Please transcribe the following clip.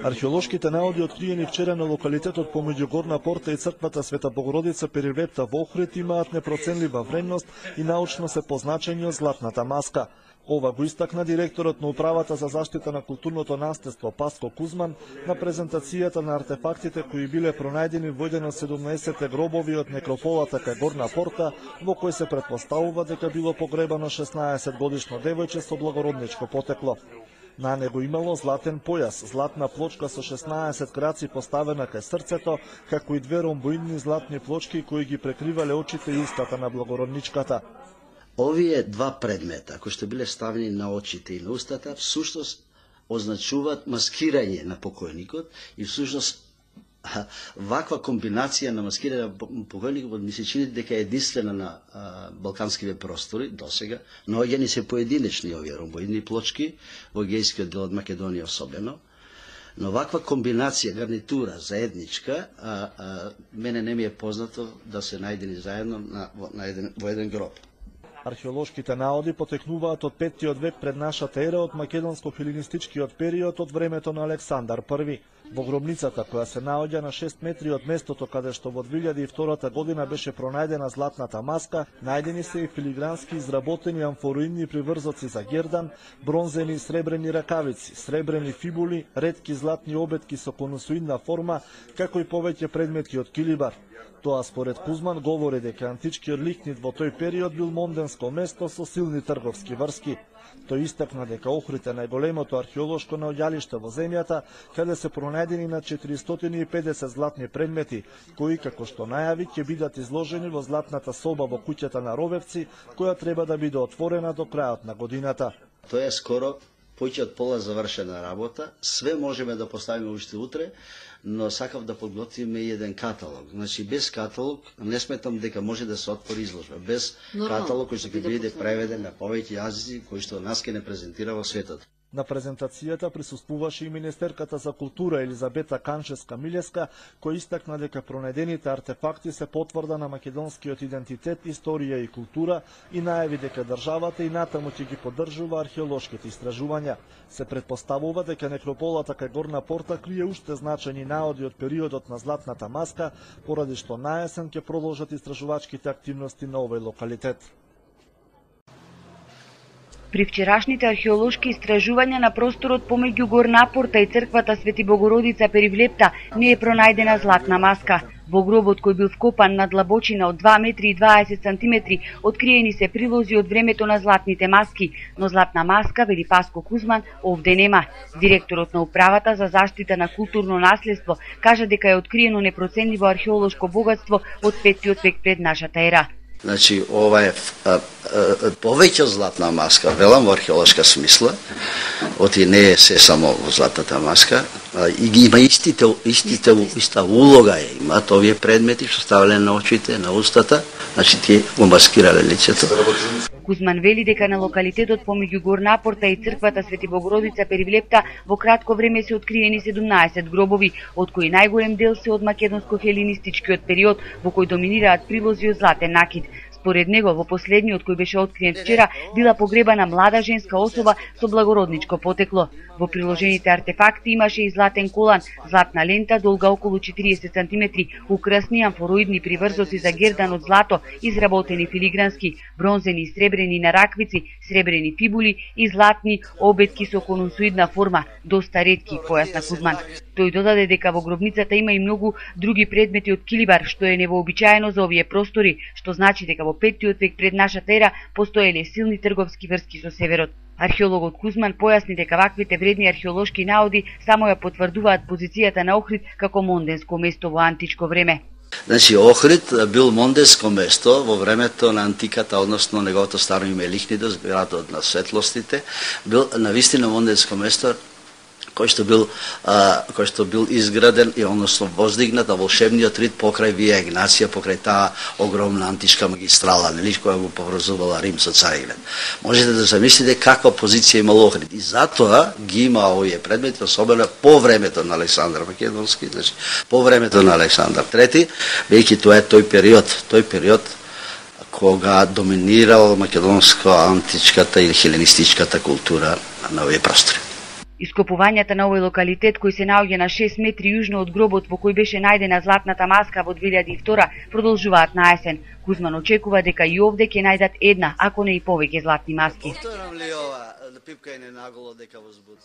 Археолошките наоди откриени вчера на локалитетот помеѓу Горна Порта и црквата Света Богородица Перивлепта во Охрид имаат непроценлива вредност и научно се позначени од златната маска. Ова го истакна директорот на Управата за заштита на културното наследство Паско Кузман на презентацијата на артефактите кои биле пронајдени во еден од 17 гробови од некрополата кај Горна Порта, во кој се претпоставува дека било погребано 16-годишно девојче со благородничко потекло. На него имало златен појас, златна плочка со 16 краци поставена кај срцето, како и две ромбоидни златни плочки кои ги прекривале очите и устата на благородничката. Овие два предмета, кои што биле ставени на очите и на устата, всушност означуваат маскирање на покојникот и всушност ваква комбинација на маскирање на покојникот ми се чини дека е единствена на балканскиве простори досега, но не се поединечни овие ромбоидни плочки во егејскиот дел од Македонија особено. Но ваква комбинација, гарнитура, заедничка, мене не ми е познато да се најдени заедно во еден гроб. Археолошките наоди потекнуваат од 5-тиот век пред нашата ера од македонско-хеленистичкиот период од времето на Александар I. Во гробницата, која се наоѓа на 6 метри од местото каде што во 2002 година беше пронајдена златната маска, најдени се и филигрански изработени амфороидни приврзоци за гердан, бронзени и сребрени ракавици, сребрени фибули, ретки златни обетки со конусоидна форма, како и повеќе предмети од килибар. Тоа според Кузман говори дека античкиот ликнит во тој период бил монденско место со силни трговски врски. Тој истакна дека Охрид е најголемото археолошко наоѓалиште во земјата, каде се пронајдени на 450 златни предмети, кои, како што најави, ќе бидат изложени во златната соба во куќата на Ровевци, која треба да биде отворена до крајот на годината. Тоа е скоро повеќе од пола завршена работа, све можеме да поставиме уште утре, но сакав да подготвиме и еден каталог. Значи, без каталог не сметам дека може да се отвори изложба. Без каталог кој ќе биде преведен на повеќе јазици кои што нас ќе не презентира во светот. На презентацијата присуствуваше и министерката за култура Елизабета Канческа-Милеска, кој истакна дека пронајдените артефакти се потврда на македонскиот идентитет, историја и култура и најави дека државата и натаму ќе ги поддржува археолошките истражувања. Се претпоставува дека некрополата кај Горна Порта крие уште значајни наоди од периодот на златната маска, поради што наесен ќе продолжат истражувачките активности на овој локалитет. При вчерашните археолошки истражувања на просторот помеѓу Горна Порта и црквата Свети Богородица Перивлепта не е пронајдена златна маска. Во гробот кој бил вкопан на длабочина од 2 метри и 20 сантиметри, откриени се прилози од времето на златните маски, но златна маска, вели Паско Кузман, овде нема. Директорот на Управата за заштита на културно наследство кажа дека е откриено непроценливо археолошко богатство од 5-тиот век пред нашата ера. Значи, ова е повеќе златна маска, велам во археолошка смисла, оти не е се само во златната маска, и ги има иста улога имаат овие предмети што ставале на очите, на устата, значи тие го маскирале лицето. Кузман вели дека на локалитетот помеѓу Горна Порта и црквата Свети Богородица Перивлепта во кратко време се откриени 17 гробови, од кои најголем дел се од македонско-хеленистичкиот период, во кој доминираат прилози од златен накид. Според него, во последниот кој беше откриен вчера, била погребана млада женска особа со благородничко потекло. Во приложените артефакти имаше и златен колан, златна лента долга околу 40 см, украсни амфороидни приврзоци за гердан од злато, изработени филигрански, бронзени и сребрени нараквици, сребрени фибули и златни обетки со конусоидна форма, доста ретки, појасна Кузман. Тој додаде дека во гробницата има и многу други предмети од килибар, што е невообичаено за овие простори, што значи дека во 5-тиот век пред нашата ера постоеле силни трговски врски со северот. Археологот Кузман појасни дека ваквите вредни археолошки наоди само ја потврдуваат позицијата на Охрид како монденско место во античко време. Значи, Охрид бил монденско место во времето на антиката, односно неговото старо име Лихнидос, градот на светлостите, бил навистина монденско место, кој што бил изграден и односно воздигнат на волшебниот рид покрај Вија Игнација, покрај таа огромна античка магистрала, нели, која го поврзувала Рим со Цариград. Можете да замислите каква позиција имал Охрид. И затоа ги има овие предмети, особено по времето на Александар Македонски, значи по времето на Александар III, веќе тоа е тој период кога доминирал македонско античката или хеленистичката култура на овие простори. Ископувањата на овој локалитет, кој се наоѓа на 6 метри јужно од гробот во кој беше најдена златната маска во 2002, продолжуваат на есен. Кузман очекува дека и овде ќе најдат една, ако не и повеќе златни маски. Повторам ли ова, да пипкање наголо дека возбуди?